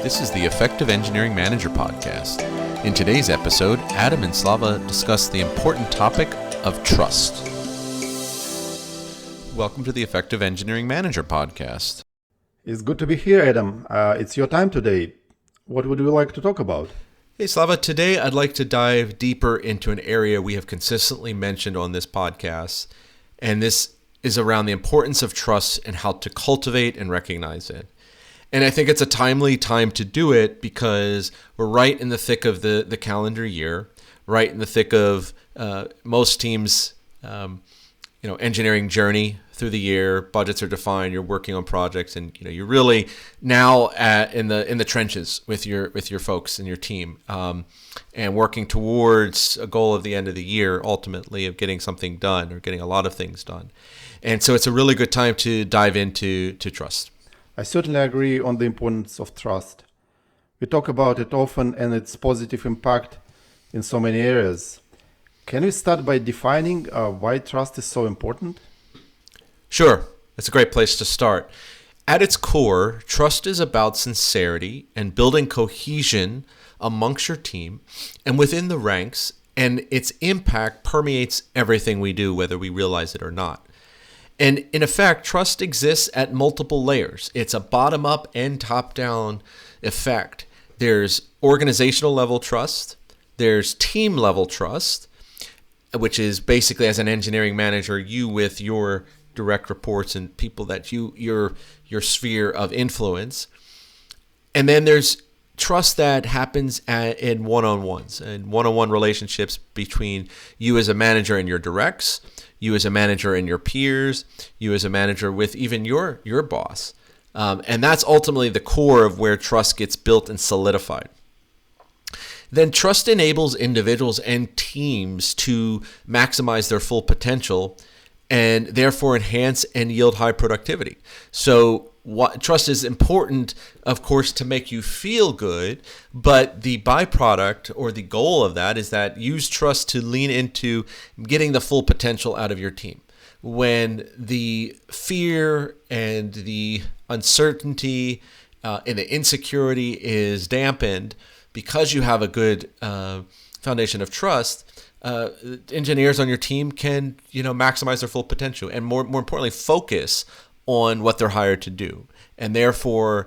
This is the Effective Engineering Manager podcast. In today's episode, Adam and Slava discuss the important topic of trust. Welcome to the Effective Engineering Manager podcast. It's good to be here, Adam. It's your time today. What would you like to talk about? Hey Slava, today I'd like to dive deeper into an area we have consistently mentioned on this podcast, and this is around the importance of trust and how to cultivate and recognize it. And I think it's a timely time to do it because we're right in the thick of the calendar year, right in the thick of most teams' engineering journey through the year. Budgets are defined. You're working on projects, and you're really now in the trenches with your folks and your team, and working towards a goal of the end of the year, ultimately of getting something done or getting a lot of things done. And so it's a really good time to dive into trust. I certainly agree on the importance of trust. We talk about it often and its positive impact in so many areas. Can we start by defining why trust is so important? Sure. That's a great place to start. At its core, trust is about sincerity and building cohesion amongst your team and within the ranks, and its impact permeates everything we do, whether we realize it or not. And in effect, trust exists at multiple layers. It's a bottom-up and top-down effect. There's organizational level trust. There's team level trust, which is basically, as an engineering manager, you with your direct reports and people that your sphere of influence. And then there's trust that happens in one-on-ones and one-on-one relationships between you as a manager and your directs, you as a manager and your peers, you as a manager with even your boss. And that's ultimately the core of where trust gets built and solidified. Then trust enables individuals and teams to maximize their full potential and therefore enhance and yield high productivity. So trust is important, of course, to make you feel good, but the byproduct or the goal of that is that use trust to lean into getting the full potential out of your team. When the fear and the uncertainty and the insecurity is dampened because you have a good foundation of trust, engineers on your team can maximize their full potential and more importantly focus on what they're hired to do, and therefore,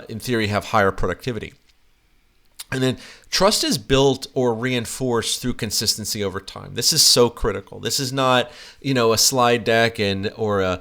in theory, have higher productivity. And then trust is built or reinforced through consistency over time. This is so critical. This is not, a slide deck or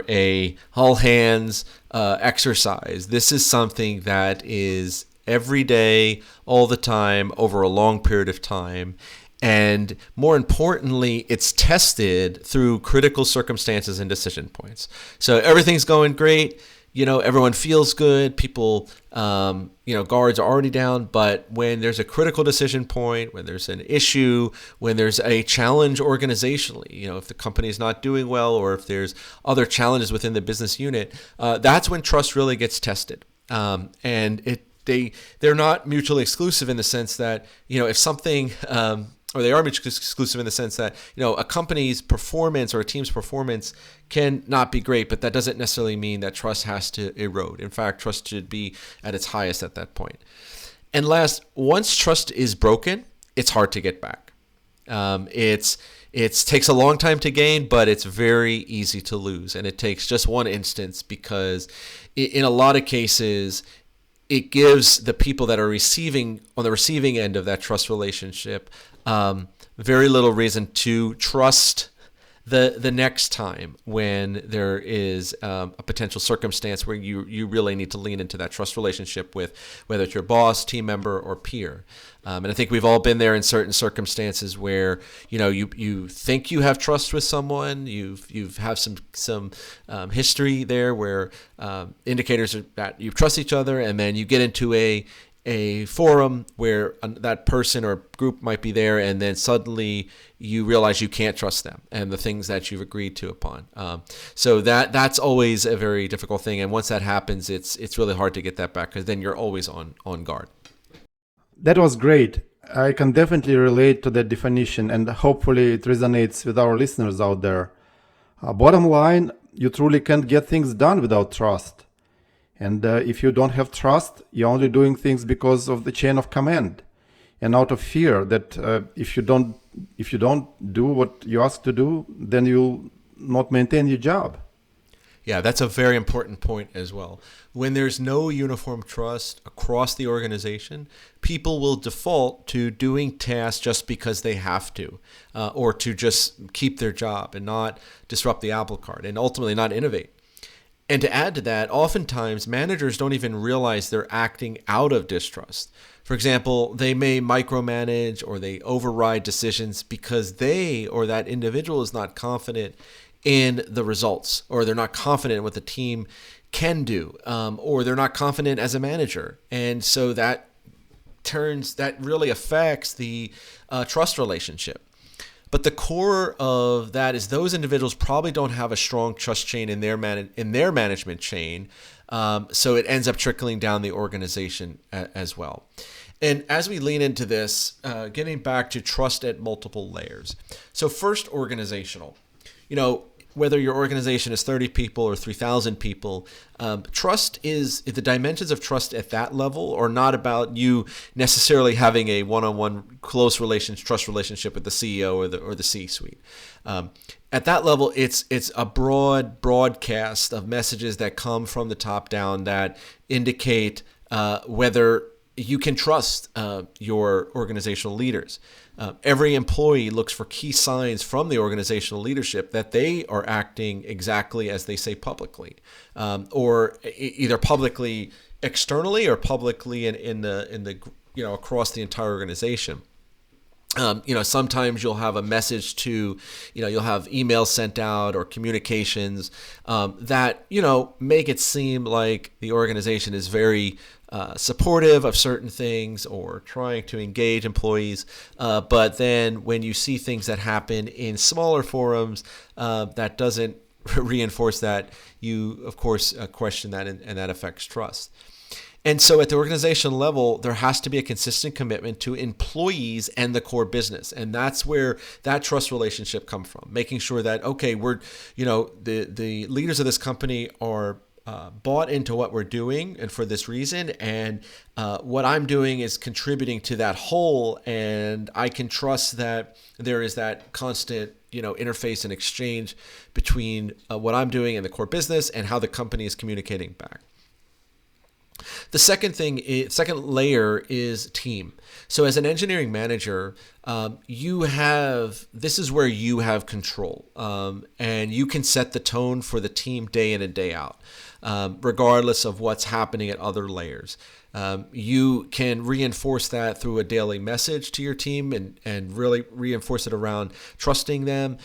a all hands exercise. This is something that is every day, all the time, over a long period of time. And more importantly, it's tested through critical circumstances and decision points. So everything's going great. Everyone feels good. People, guards are already down. But when there's a critical decision point, when there's an issue, when there's a challenge organizationally, if the company is not doing well or if there's other challenges within the business unit, that's when trust really gets tested. And they're not mutually exclusive in the sense that, if something... or they are mutually exclusive in the sense that, a company's performance or a team's performance can not be great, but that doesn't necessarily mean that trust has to erode. In fact, trust should be at its highest at that point. And last, once trust is broken, it's hard to get back. It takes a long time to gain, but it's very easy to lose. And it takes just one instance because in a lot of cases, it gives the people that are on the receiving end of that trust relationship very little reason to trust the next time when there is a potential circumstance where you really need to lean into that trust relationship with whether it's your boss, team member, or peer. And I think we've all been there in certain circumstances where you think you have trust with someone, you have some history there where indicators are that you trust each other, and then you get into a forum where that person or group might be there, and then suddenly you realize you can't trust them and the things that you've agreed to upon. So that's always a very difficult thing, and once that happens, it's really hard to get that back because then you're always on guard. That was great. I can definitely relate to that definition, and hopefully it resonates with our listeners out there. Bottom line, you truly can't get things done without trust. And if you don't have trust, you're only doing things because of the chain of command, and out of fear that if you don't do what you ask to do, then you'll not maintain your job. Yeah, that's a very important point as well. When there's no uniform trust across the organization, people will default to doing tasks just because they have to, or to just keep their job and not disrupt the apple cart and ultimately not innovate. And to add to that, oftentimes managers don't even realize they're acting out of distrust. For example, they may micromanage or they override decisions because they or that individual is not confident in the results, or they're not confident in what the team can do, or they're not confident as a manager. And so that really affects the trust relationship. But the core of that is those individuals probably don't have a strong trust chain in their management chain, so it ends up trickling down the organization as well. And as we lean into this, getting back to trust at multiple layers. So first, organizational. Whether your organization is 30 people or 3,000 people, trust is the dimensions of trust at that level are not about you necessarily having a one-on-one close trust relationship with the CEO or the C-suite. At that level, it's a broad broadcast of messages that come from the top down that indicate whether you can trust your organizational leaders. Every employee looks for key signs from the organizational leadership that they are acting exactly as they say publicly, or either publicly externally or publicly in the across the entire organization. Sometimes you'll have a message to, you'll have emails sent out or communications that, make it seem like the organization is very supportive of certain things or trying to engage employees. But then when you see things that happen in smaller forums, that doesn't reinforce that, you, of course, question that, and that affects trust. And so at the organizational level, there has to be a consistent commitment to employees and the core business. And that's where that trust relationship comes from, making sure that, okay, the leaders of this company are bought into what we're doing and for this reason. And what I'm doing is contributing to that whole. And I can trust that there is that constant interface and exchange between what I'm doing and the core business and how the company is communicating back. The second layer is team. So as an engineering manager, this is where you have control, and you can set the tone for the team day in and day out, regardless of what's happening at other layers. You can reinforce that through a daily message to your team and really reinforce it around trusting them.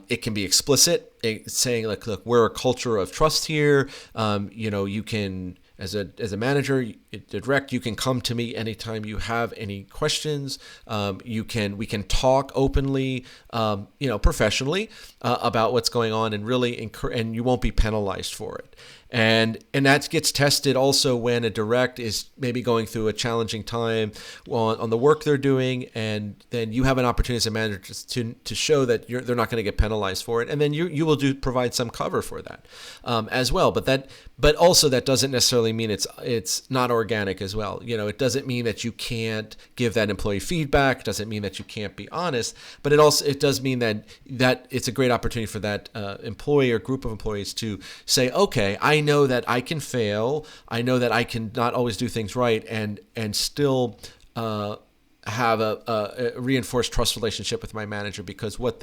It can be explicit, saying like, look, we're a culture of trust here. You can, as a manager, direct, you can come to me anytime you have any questions. We can talk openly, professionally, about what's going on, and really and you won't be penalized for it. And that gets tested also when a direct is maybe going through a challenging time on the work they're doing, and then you have an opportunity as a manager to show that they're not going to get penalized for it, and then you will provide some cover for that as well. But also that doesn't necessarily mean it's not organic as well. It doesn't mean that you can't give that employee feedback. It doesn't mean that you can't be honest. But it does mean that it's a great opportunity for that employee or group of employees to say, okay, I know that I can fail. I know that I can not always do things right, and still have a reinforced trust relationship with my manager, because what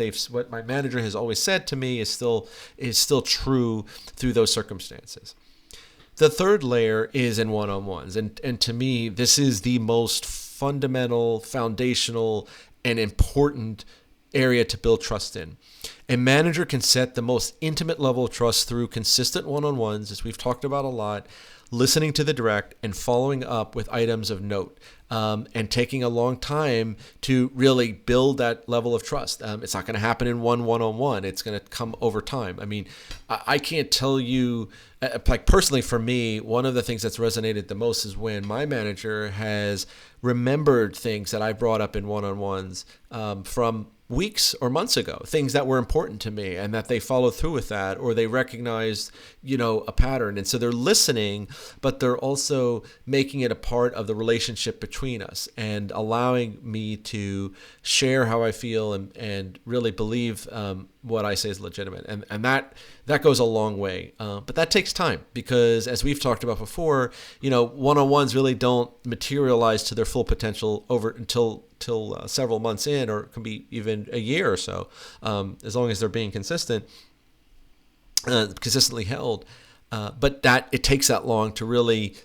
my manager has always said to me is still true through those circumstances. The third layer is in one-on-ones, and to me, this is the most fundamental, foundational, and important area to build trust in. A manager can set the most intimate level of trust through consistent one-on-ones, as we've talked about a lot, listening to the direct and following up with items of note, and taking a long time to really build that level of trust. It's not going to happen in one-on-one. It's going to come over time. I mean, I can't tell you, like personally for me, one of the things that's resonated the most is when my manager has remembered things that I brought up in one-on-ones from weeks or months ago, things that were important important to me, and that they follow through with that, or they recognize, a pattern. And so they're listening, but they're also making it a part of the relationship between us and allowing me to share how I feel and really believe what I say is legitimate. And that goes a long way. But that takes time because, as we've talked about before, one-on-ones really don't materialize to their full potential until several months in, or it can be even a year or so, as long as they're being consistently held. But that it takes that long to really,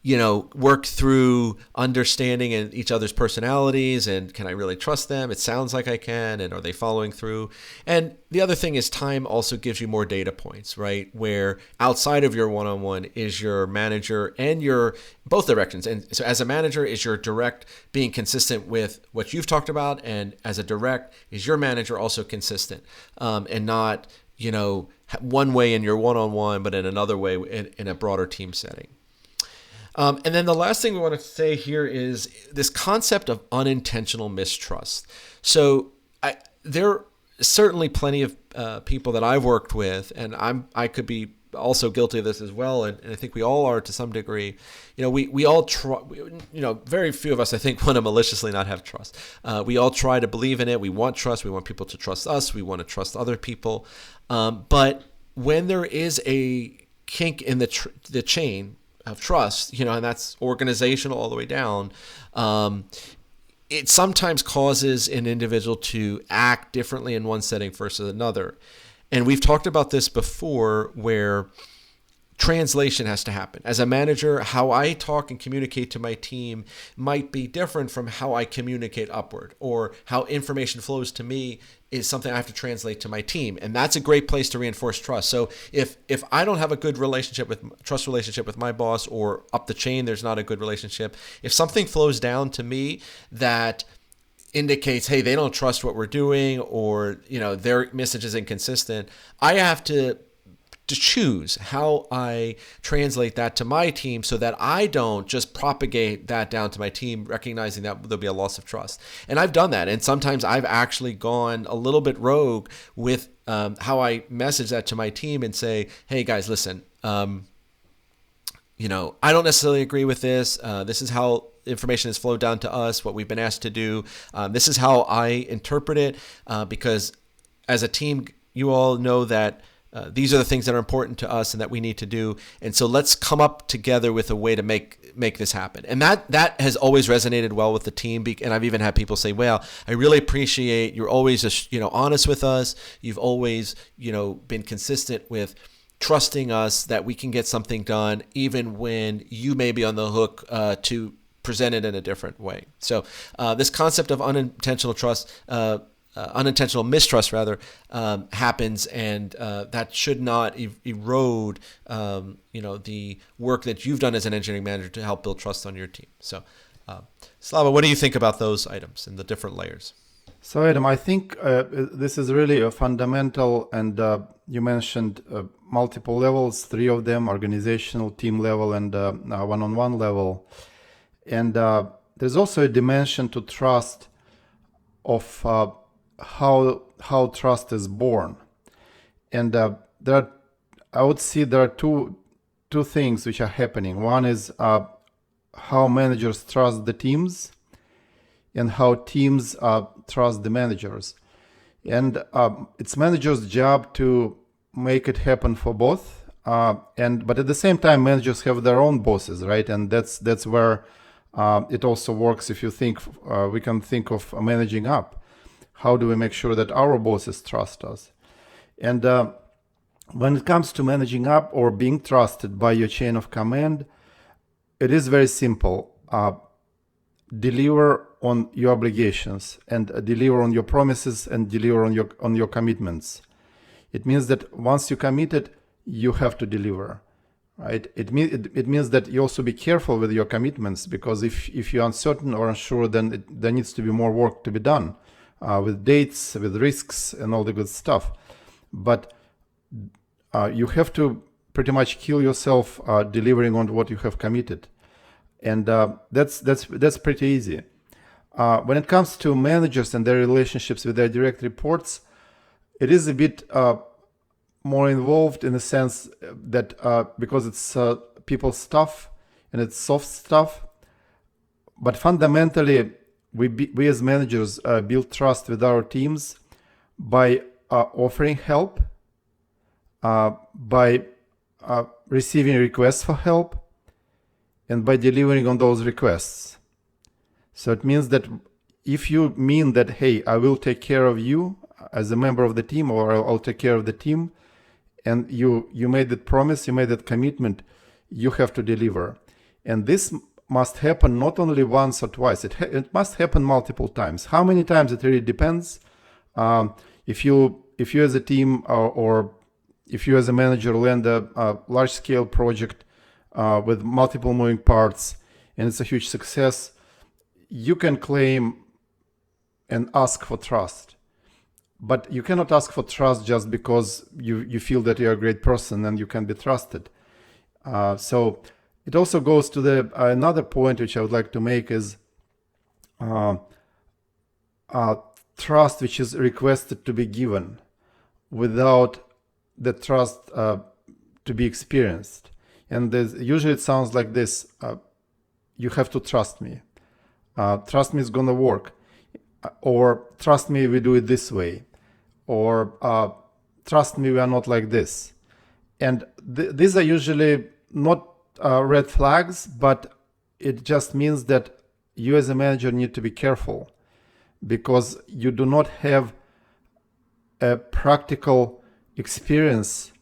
work through understanding and each other's personalities, and can I really trust them? It sounds like I can, and are they following through? And the other thing is, time also gives you more data points, right? Where outside of your one-on-one is your manager and your both directions. And so as a manager is your direct being consistent with what you've talked about, and as a direct is your manager also consistent, and not, one way in your one-on-one, but in another way in a broader team setting. And then the last thing we want to say here is this concept of unintentional mistrust. So there are certainly plenty of people that I've worked with, and I could be also guilty of this as well, and I think we all are to some degree. We all try. Very few of us, I think, want to maliciously not have trust. We all try to believe in it. We want trust. We want people to trust us. We want to trust other people. But when there is a kink in the chain of trust, and that's organizational all the way down, it sometimes causes an individual to act differently in one setting versus another. And we've talked about this before, where translation has to happen. As a manager, how I talk and communicate to my team might be different from how I communicate upward, or how information flows to me is something I have to translate to my team. And that's a great place to reinforce trust. So if I don't have a good trust relationship with my boss, or up the chain there's not a good relationship, if something flows down to me that indicates, hey, they don't trust what we're doing, or their message is inconsistent, I have to choose how I translate that to my team, so that I don't just propagate that down to my team, recognizing that there'll be a loss of trust. And I've done that, and sometimes I've actually gone a little bit rogue with how I message that to my team and say, hey guys, listen, I don't necessarily agree with this. This is how information has flowed down to us, what we've been asked to do. This is how I interpret it, because as a team, you all know that these are the things that are important to us and that we need to do. And so let's come up together with a way to make this happen. And that has always resonated well with the team. And I've even had people say, well, I really appreciate you're always honest with us. You've always been consistent with trusting us that we can get something done, even when you may be on the hook to present it in a different way. So this concept of unintentional mistrust happens, and that should not erode the work that you've done as an engineering manager to help build trust on your team. So Slava, what do you think about those items and the different layers? So Adam, I think this is really a fundamental, and you mentioned multiple levels, 3 of them: organizational, team level, and one-on-one level. And there's also a dimension to trust of how trust is born. And I would see there are two things which are happening. One is how managers trust the teams, and how teams trust the managers. And it's managers' job to make it happen for both. But at the same time, managers have their own bosses, right? And that's where it also works. If you think, we can think of managing up. How do we make sure that our bosses trust us? And when it comes to managing up or being trusted by your chain of command, it is very simple. Deliver on your obligations, and deliver on your promises, and deliver on your commitments. It means that once you committed, you have to deliver, right? It means that you also be careful with your commitments, because if you're uncertain or unsure, then there needs to be more work to be done with dates, with risks, and all the good stuff. But you have to pretty much kill yourself delivering on what you have committed. And that's pretty easy. When it comes to managers and their relationships with their direct reports, it is a bit more involved in the sense that because it's people's stuff and it's soft stuff, but fundamentally we as managers build trust with our teams by offering help, by receiving requests for help, and by delivering on those requests. So it means that if you mean that, hey, I will take care of you as a member of the team, or I'll take care of the team, and you made that promise, you made that commitment, you have to deliver. And this must happen not only once or twice, it must happen multiple times. How many times, it really depends. If you as a team or if you as a manager land a large-scale project with multiple moving parts and it's a huge success, you can claim and ask for trust. But you cannot ask for trust just because you feel that you're a great person and you can be trusted. So it also goes to another point which I would like to make is trust which is requested to be given without the trust to be experienced. And usually it sounds like this: you have to trust me. Trust me it's gonna work. Or trust me we do it this way. Or trust me we are not like this. And these are usually not red flags, but it just means that you as a manager need to be careful, because you do not have a practical experience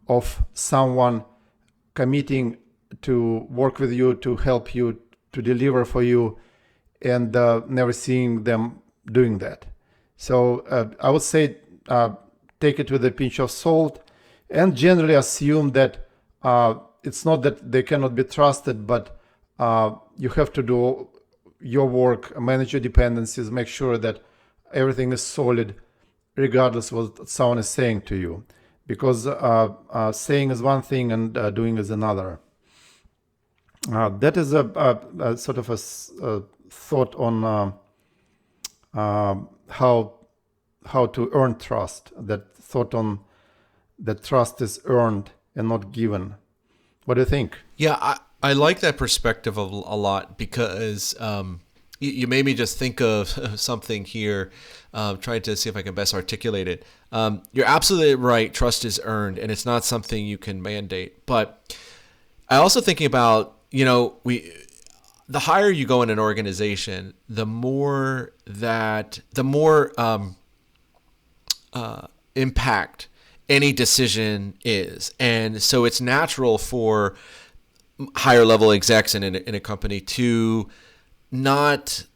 of someone committing to work with you, to help you, to deliver for you, and never seeing them doing that. So I would say take it with a pinch of salt, and generally assume that it's not that they cannot be trusted, but you have to do your work, manage your dependencies, make sure that everything is solid, regardless of what someone is saying to you. Because saying is one thing and doing is another. That is a sort of a thought on how to earn trust. That thought on that trust is earned and not given. What do you think? Yeah, I like that perspective a lot, because you made me just think of something here, trying to see if I can best articulate it. You're absolutely right. Trust is earned, and it's not something you can mandate. But I also thinking about, the higher you go in an organization, the more impact any decision is. And so it's natural for higher level execs in a company to not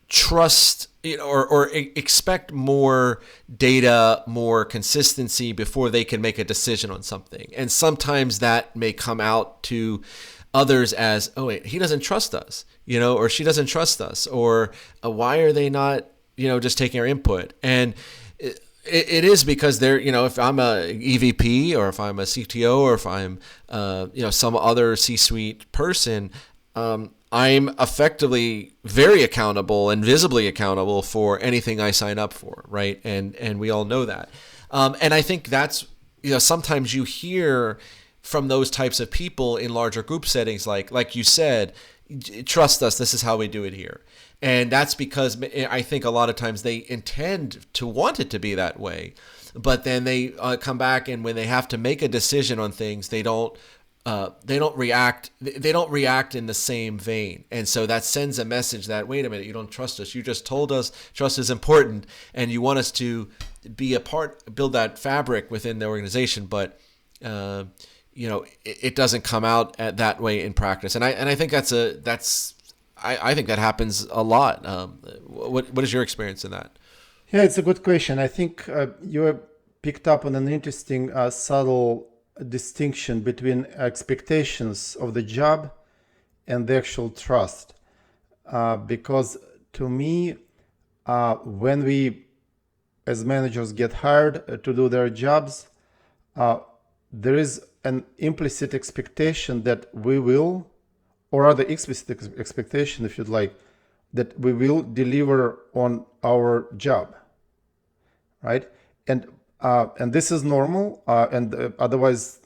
trust, or expect more data, more consistency before they can make a decision on something. And sometimes that may come out to others as, oh wait, he doesn't trust us, or she doesn't trust us, or why are they not, just taking our input? And it is because they're, if I'm a EVP, or if I'm a CTO, or if I'm, some other C-suite person, I'm effectively very accountable and visibly accountable for anything I sign up for, right? And we all know that. And I think that's, sometimes you hear from those types of people in larger group settings, like you said, trust us, this is how we do it here. And that's because I think a lot of times they intend to want it to be that way, but then they come back, and when they have to make a decision on things, they don't react in the same vein. And so that sends a message that, wait a minute, you don't trust us. You just told us trust is important, and you want us to be a part, build that fabric within the organization, but it doesn't come out that way in practice. And I think I think that happens a lot. What is your experience in that? Yeah, it's a good question. I think you have picked up on an interesting, subtle distinction between expectations of the job and the actual trust. Because to me, when we as managers get hired to do their jobs, there is an implicit expectation that we will, or rather explicit expectation, if you'd like, that we will deliver on our job, right? And this is normal, and otherwise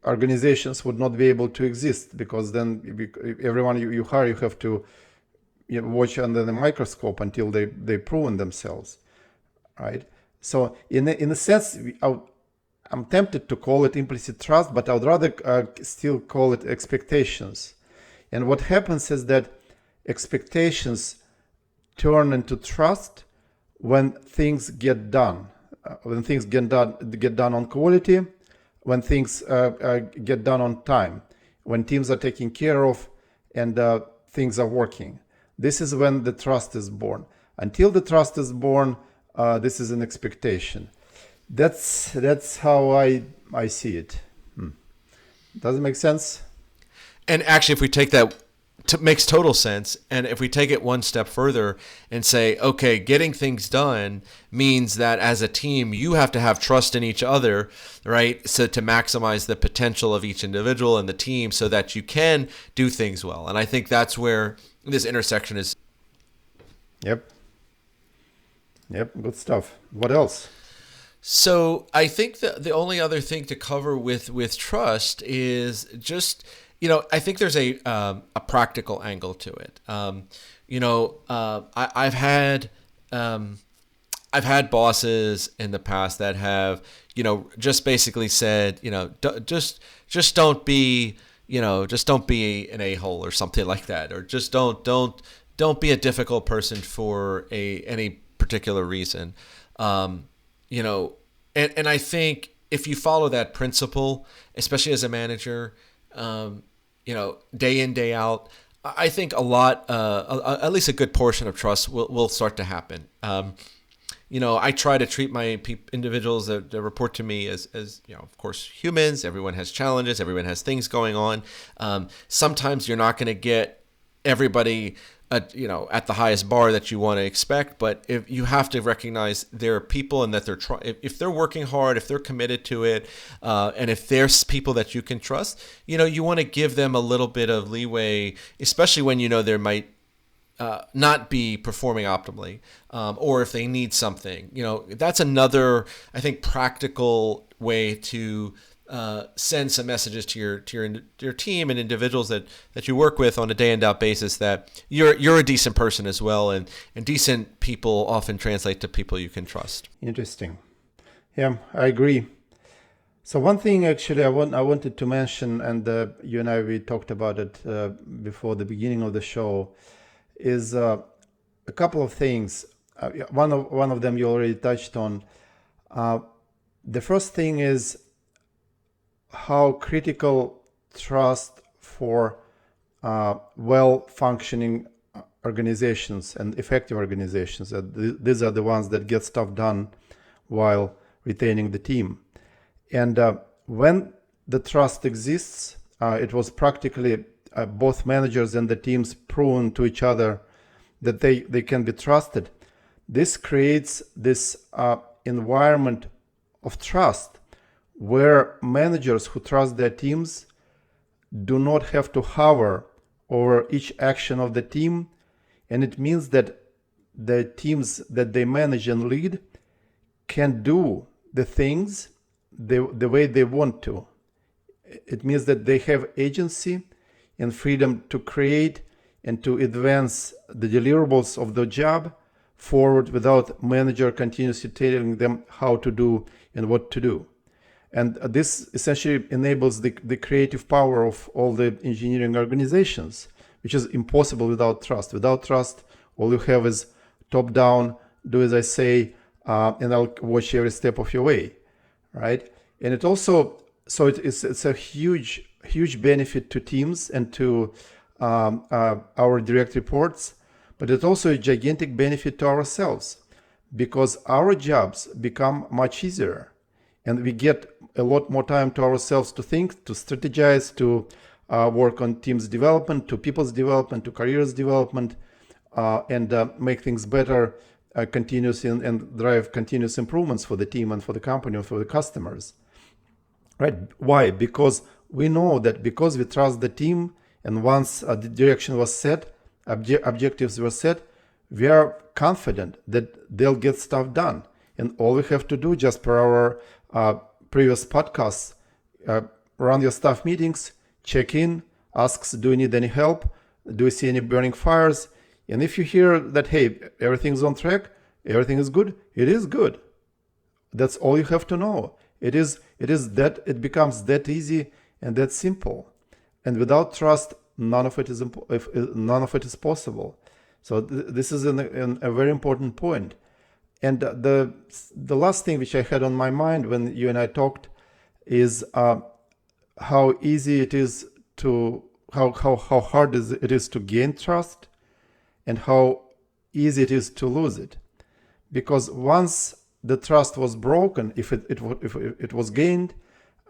organizations would not be able to exist, because then everyone you hire, you have to watch under the microscope until they proven themselves, right? So in a sense, I'm tempted to call it implicit trust, but I would rather still call it expectations. And what happens is that expectations turn into trust when things get done. When things get done on quality, when things get done on time, when teams are taken care of, and things are working. This is when the trust is born. Until the trust is born, this is an expectation. That's how I see it. Does it make sense? And actually, if we take that, makes total sense. And if we take it one step further and say, okay, getting things done means that as a team, you have to have trust in each other, right? So to maximize the potential of each individual and the team so that you can do things well. And I think that's where this intersection is. Yep, good stuff. What else? So I think that the only other thing to cover with trust is just, I think there's a practical angle to it. I've had bosses in the past that have, just basically said, just don't be, just don't be an a-hole or something like that, or just don't be a difficult person for any particular reason. And I think if you follow that principle, especially as a manager, day in, day out, I think a lot, at least a good portion of trust will start to happen. I try to treat my individuals that report to me as of course, humans. Everyone has challenges. Everyone has things going on. Sometimes you're not going to get everybody at the highest bar that you want to expect, but if you have to recognize there are people and that they're if they're working hard, if they're committed to it, and if there's people that you can trust, you want to give them a little bit of leeway, especially when there might not be performing optimally, or if they need something. That's another, I think, practical way to send some messages to your team and individuals that you work with on a day in, out basis that you're a decent person as well, and decent people often translate to people you can trust. Interesting. Yeah, I agree. So one thing actually I wanted to mention, and you and we talked about it before the beginning of the show, is a couple of things. One of them you already touched on. The first thing is how critical trust for well-functioning organizations and effective organizations. These are the ones that get stuff done while retaining the team. And when the trust exists, it was practically both managers and the teams proven to each other that they can be trusted. This creates this environment of trust where managers who trust their teams do not have to hover over each action of the team, and it means that the teams that they manage and lead can do the things the way they want to. It means that they have agency and freedom to create and to advance the deliverables of the job forward without manager continuously telling them how to do and what to do. And this essentially enables the creative power of all the engineering organizations, which is impossible without trust. Without trust, all you have is top down, do as I say, and I'll watch every step of your way, right? And it also, so it's a huge benefit to teams and to our direct reports, but it's also a gigantic benefit to ourselves, because our jobs become much easier. And we get a lot more time to ourselves to think, to strategize, to work on teams development, to people's development, to careers development, and make things better continuously and drive continuous improvements for the team and for the company and for the customers. Right? Why? Because we know that because we trust the team, and once the direction was set, objectives were set, we are confident that they'll get stuff done. And all we have to do, just per our previous podcasts, run your staff meetings, check in, asks, do you need any help? Do you see any burning fires? And if you hear that, hey, everything's on track, everything is good, it is good. That's all you have to know. It becomes that easy and that simple. And without trust, none of it is possible. So this is a very important point. And the last thing which I had on my mind when you and I talked is how easy it is to how hard it is to gain trust, and how easy it is to lose it. Because once the trust was broken, if it was gained,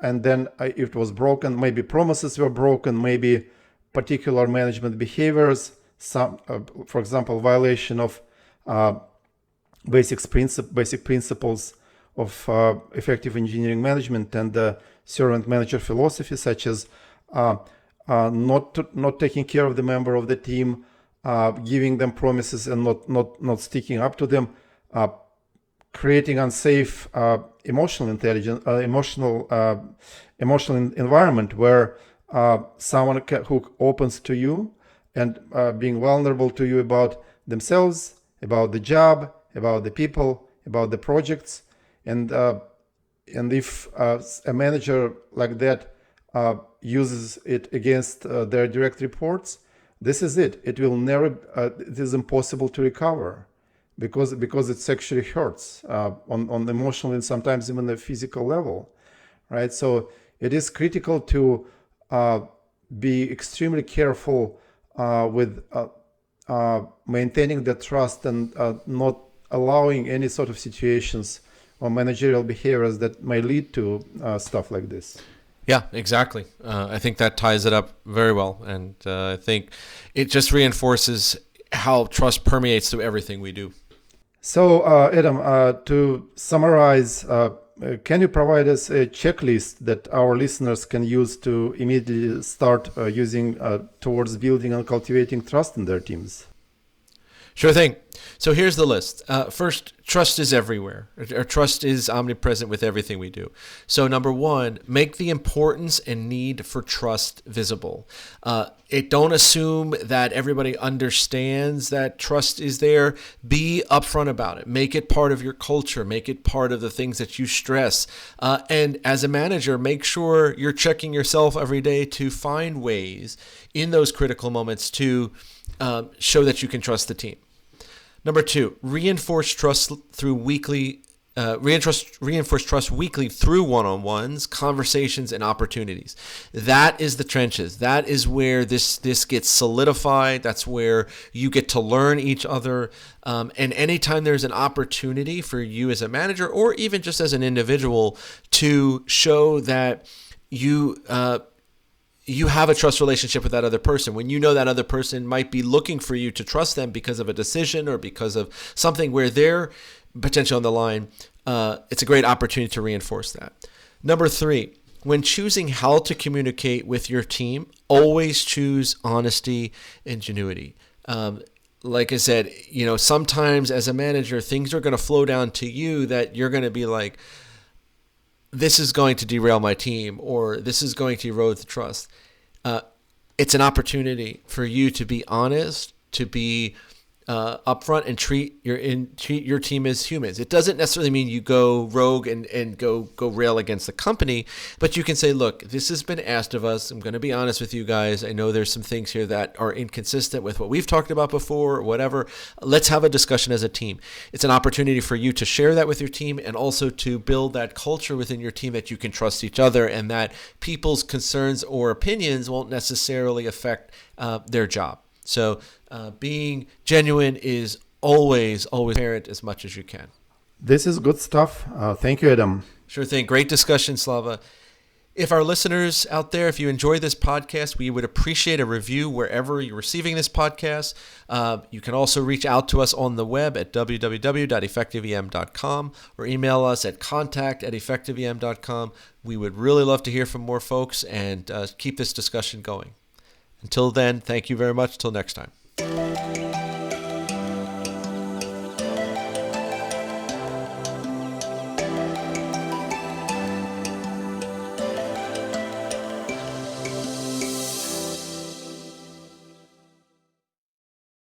and then it was broken, maybe promises were broken, maybe particular management behaviors, for example, violation of basic principles of effective engineering management and the servant manager philosophy, such as not taking care of the member of the team, giving them promises and not sticking up to them, creating unsafe emotional environment where someone who opens to you and being vulnerable to you about themselves, about the job, about the people, about the projects, and if a manager like that uses it against their direct reports, this is it. It will never. It is impossible to recover, because it actually hurts on the emotional and sometimes even the physical level, right? So it is critical to be extremely careful with maintaining the trust and not allowing any sort of situations or managerial behaviors that may lead to stuff like this. Yeah, exactly. I think that ties it up very well. And I think it just reinforces how trust permeates through everything we do. So, Adam, to summarize, can you provide us a checklist that our listeners can use to immediately start using towards building and cultivating trust in their teams? Sure thing. So here's the list. First, trust is everywhere. Or trust is omnipresent with everything we do. So number one, make the importance and need for trust visible. Don't assume that everybody understands that trust is there. Be upfront about it. Make it part of your culture. Make it part of the things that you stress. And as a manager, make sure you're checking yourself every day to find ways in those critical moments to show that you can trust the team. Number two, reinforce trust weekly through one-on-ones, conversations, and opportunities. That is the trenches. That is where this gets solidified. That's where you get to learn each other. And anytime there's an opportunity for you as a manager or even just as an individual to show that you have a trust relationship with that other person, when you know that other person might be looking for you to trust them because of a decision or because of something where they're potentially on the line, it's a great opportunity to reinforce that. Number three, when choosing how to communicate with your team, always choose honesty and genuity. Like I said, sometimes as a manager, things are going to flow down to you that you're going to be like, this is going to derail my team, or this is going to erode the trust. It's an opportunity for you to be honest, to be upfront, and treat your team as humans. It doesn't necessarily mean you go rogue and go rail against the company, but you can say, look, this has been asked of us. I'm going to be honest with you guys. I know there's some things here that are inconsistent with what we've talked about before, or whatever. Let's have a discussion as a team. It's an opportunity for you to share that with your team, and also to build that culture within your team that you can trust each other, and that people's concerns or opinions won't necessarily affect their job. So being genuine is always apparent as much as you can. This is good stuff. Thank you, Adam. Sure thing. Great discussion, Slava. If our listeners out there, if you enjoy this podcast, we would appreciate a review wherever you're receiving this podcast. You can also reach out to us on the web at www.effectivem.com or email us at contact@effectivem.com. We would really love to hear from more folks and keep this discussion going. Until then, thank you very much. Till next time.